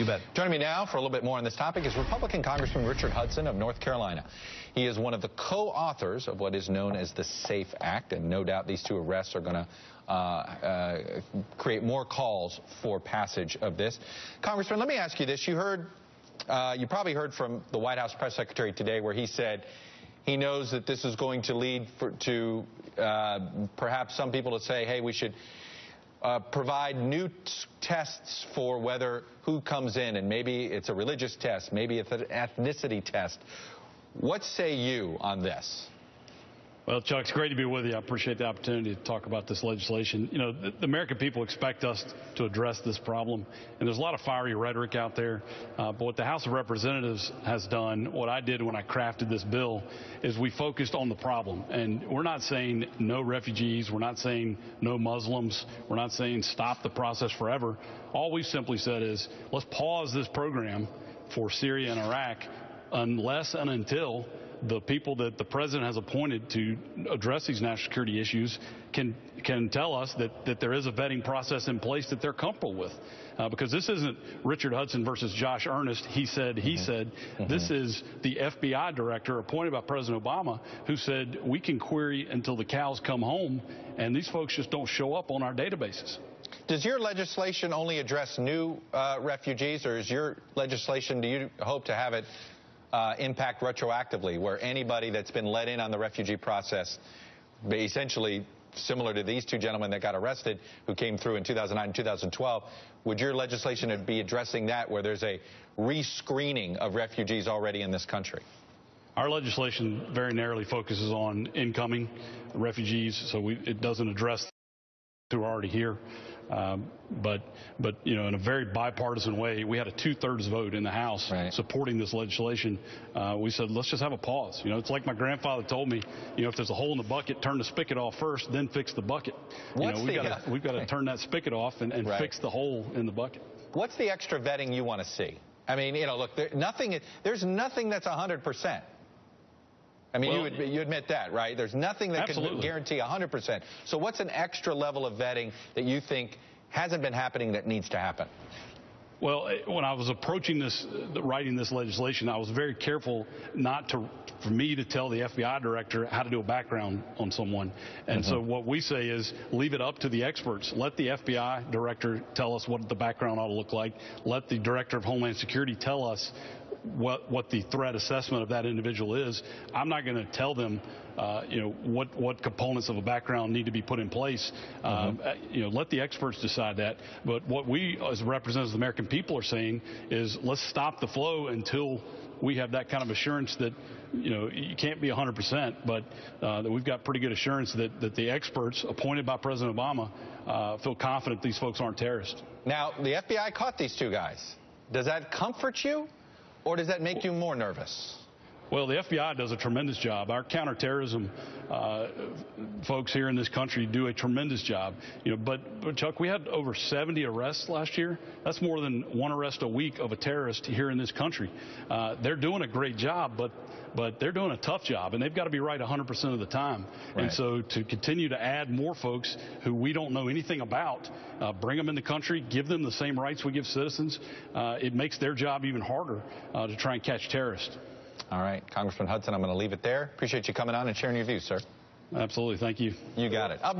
You bet. Joining me now for a little bit more on this topic is Republican Congressman Richard Hudson of North Carolina. He is one of the co-authors of what is known as the SAFE Act, and no doubt these two arrests are going to create more calls for passage of this. Congressman, let me ask you this. You probably heard from the White House press secretary today where he said he knows that this is going to lead to perhaps some people to say, hey, we should provide new tests for who comes in, and maybe it's a religious test, maybe it's an ethnicity test. What say you on this? Well, Chuck, it's great to be with you. I appreciate the opportunity to talk about this legislation. You know, the American people expect us to address this problem, and there's a lot of fiery rhetoric out there. But what the House of Representatives has done, what I did when I crafted this bill, is we focused on the problem. And we're not saying no refugees. We're not saying no Muslims. We're not saying stop the process forever. All we simply said is let's pause this program for Syria and Iraq unless and until the people that the president has appointed to address these national security issues can tell us that there is a vetting process in place that they're comfortable with. Because this isn't Richard Hudson versus Josh Earnest. He said. This is the FBI director appointed by President Obama who said we can query until the cows come home, and these folks just don't show up on our databases. Does your legislation only address new refugees, or is your legislation, do you hope to have it impact retroactively, where anybody that's been let in on the refugee process, essentially similar to these two gentlemen that got arrested who came through in 2009 and 2012, would your legislation be addressing that, where there's a rescreening of refugees already in this country? Our legislation very narrowly focuses on incoming refugees, so it doesn't address who are already here. But you know, in a very bipartisan way, we had a 2/3 vote in the House supporting this legislation. We said, let's just have a pause. You know, it's like my grandfather told me, you know, if there's a hole in the bucket, turn the spigot off first, then fix the bucket. You know, we've got to turn that spigot off and fix the hole in the bucket. What's the extra vetting you want to see? I mean, you know, look, there's nothing that's 100%. I mean, you admit that, right? There's nothing that can guarantee 100%. So what's an extra level of vetting that you think hasn't been happening that needs to happen? Well, when I was approaching writing this legislation, I was very careful for me to tell the FBI director how to do a background on someone. And so what we say is leave it up to the experts. Let the FBI director tell us what the background ought to look like. Let the director of Homeland Security tell us what the threat assessment of that individual is. I'm not going to tell them, you know, what components of a background need to be put in place. You know, let the experts decide that. But what we, as representatives of the American people, are saying is let's stop the flow until we have that kind of assurance that, you know, you can't be 100%, but that we've got pretty good assurance that the experts appointed by President Obama feel confident these folks aren't terrorists. Now, the FBI caught these two guys. Does that comfort you, or does that make you more nervous? Well, the FBI does a tremendous job. Our counterterrorism folks here in this country do a tremendous job. You know, but Chuck, we had over 70 arrests last year. That's more than one arrest a week of a terrorist here in this country. They're doing a great job, but they're doing a tough job, and they've got to be right 100% of the time. And so to continue to add more folks who we don't know anything about, bring them in the country, give them the same rights we give citizens, it makes their job even harder to try and catch terrorists. All right, Congressman Hudson, I'm going to leave it there. Appreciate you coming on and sharing your views, sir. Absolutely. Thank you. You got it. Up next.